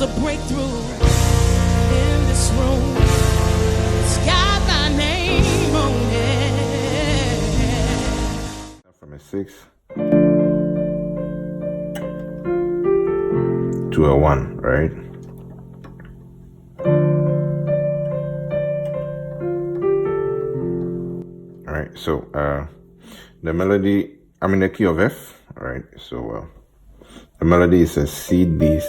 a breakthrough in this room. It's got my name on it. From a 6 to a 1, right? All right, so the melody, I'm in the key of F, all right? So the melody is a C-D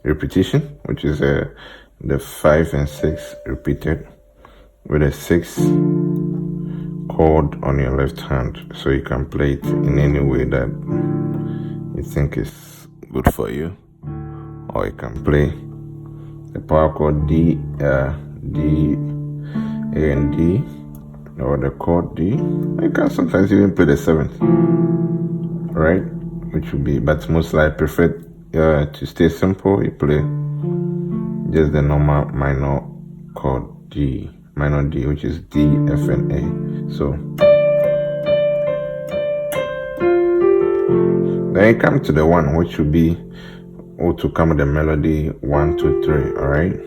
repetition, which is the 5 and 6 repeated with a 6 chord on your left hand, so you can play it in any way that you think is good for you, or you can play the power chord D, D, A and D, or the chord D. You can sometimes even play the 7th, right? Which would be, but mostly I prefer to stay simple. You play just the normal minor chord D, minor D, which is D, F, and A. So then you come to the 1, which will be to come with the melody 1, 2, 3. All right.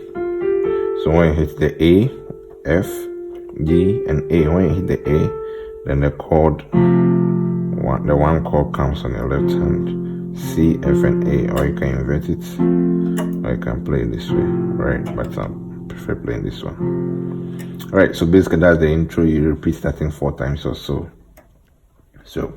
So when you hit the A, F, D, and A, when you hit the A, then the chord, the 1 chord comes on your left hand, C, F, and A, or you can invert it, or you can play it this way, right? But I prefer playing this one. All right, so basically that's the intro. You repeat that thing 4 times or so. So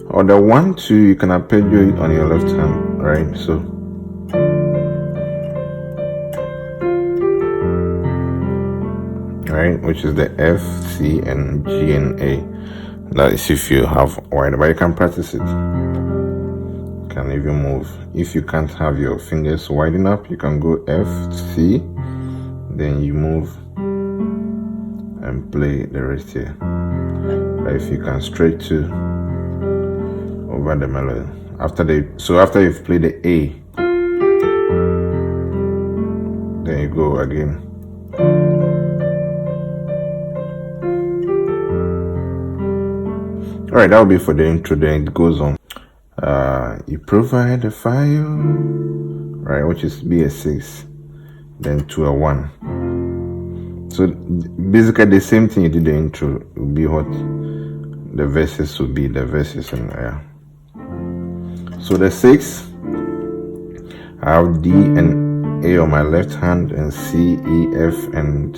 or the 1, 2, you can arpeggio it on your left hand, right? So right, which is the F, C, and G, and A. That is if you have wide, but you can practice it. You can even move. If you can't have your fingers wide enough, you can go F, C, then you move and play the rest here. But if you can straight to over the melody. After you've played the A, then you go again. All right, that will be for the intro. Then it goes on. You provide the fire, right, which is B a 6, then to a 1. So basically the same thing you did the intro will be what the verses will be. The verses and yeah. So the 6, I have D and A on my left hand, and C, E, F, and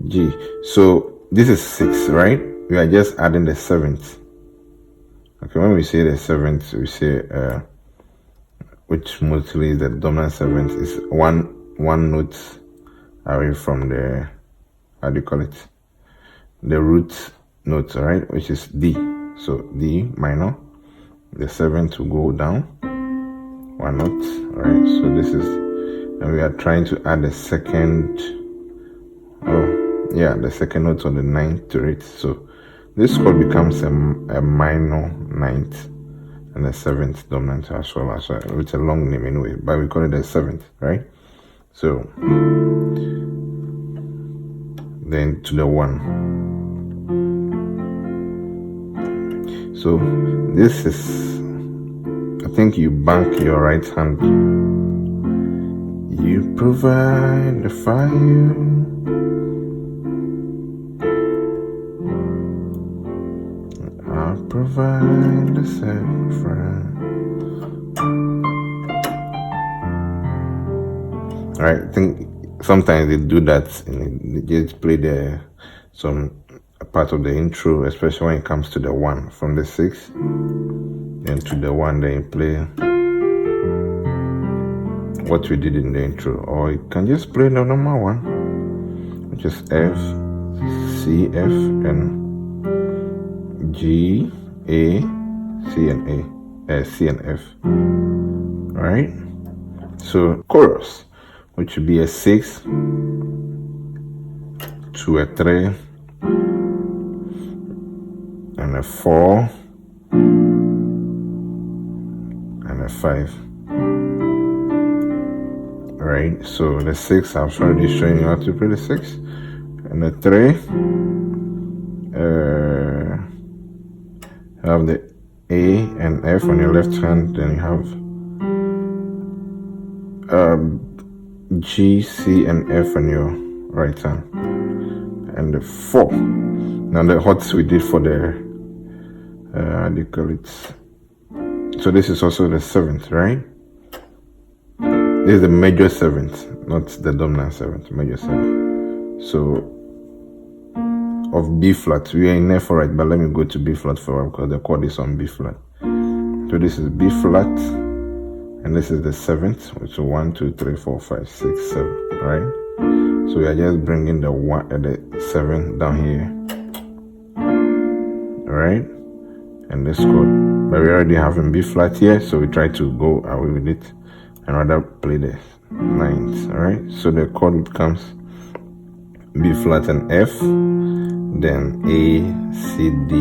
G. So this is 6, right? We are just adding the 7th. Okay, when we say the 7th, we say which mostly is the dominant 7th, is one note away from the, how do you call it, the root note, right, which is D. So D minor, the 7th will go down 1 note, right? So this is, and we are trying to add the second, the second note on the 9th to it. So this chord becomes a minor 9th and the 7th dominant as well. It's a long name anyway, but we call it the 7th, right? So then to the 1. So this is, I think you bank your right hand. You provide the fire. Provide the sacrifice. Alright, I think sometimes they do that and they just play some part of the intro, especially when it comes to the 1 from the 6, then to the 1, then you play what we did in the intro, or you can just play the normal one, which is F, C, F, and G, A, C, and C and F. Right? So chorus, which would be a 6 to a 3 and a 4 and a 5. All right? So the 6, I've already shown you how to play the 6. And the 3, you have the A and F on your left hand, then you have G, C, and F on your right hand. And the 4. Now the hots we did for the, how do you call it? So this is also the 7th, right? This is the major 7th, not the dominant 7th, major 7th. So of B flat, we are in F, right? But let me go to B flat for a while because the chord is on B flat. So this is B flat, and this is the 7th, which is 1, 2, 3, 4, 5, 6, 7, right? So we are just bringing the 7 down here, right? And this chord, but we already have in B flat here, so we try to go away with it and rather play the 9th, alright? So the chord becomes B flat and F, then A, C, D,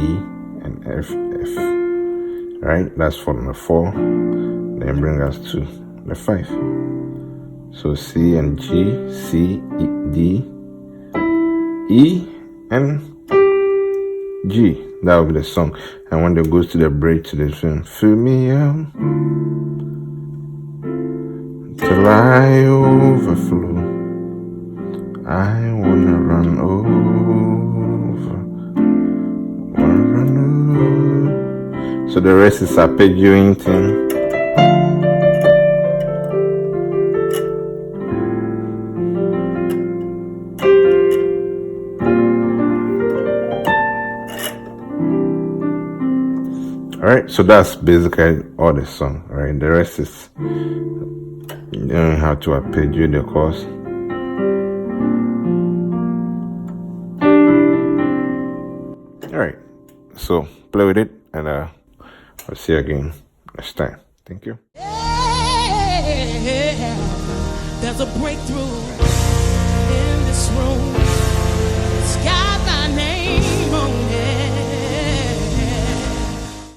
and F, F, right? That's for the 4, then bring us to the 5. So C and G, C, E, D, E, and G. That will be the song. And when it goes to the bridge to the film, fill me up till I overflow. I wanna run over. Wanna run over. So the rest is arpeggiating thing. Alright, so that's basically all the song, right? The rest is knowing how to arpeggio the chords. Alright, so play with it, and I'll see you again next time. Thank you. Yeah, there's a breakthrough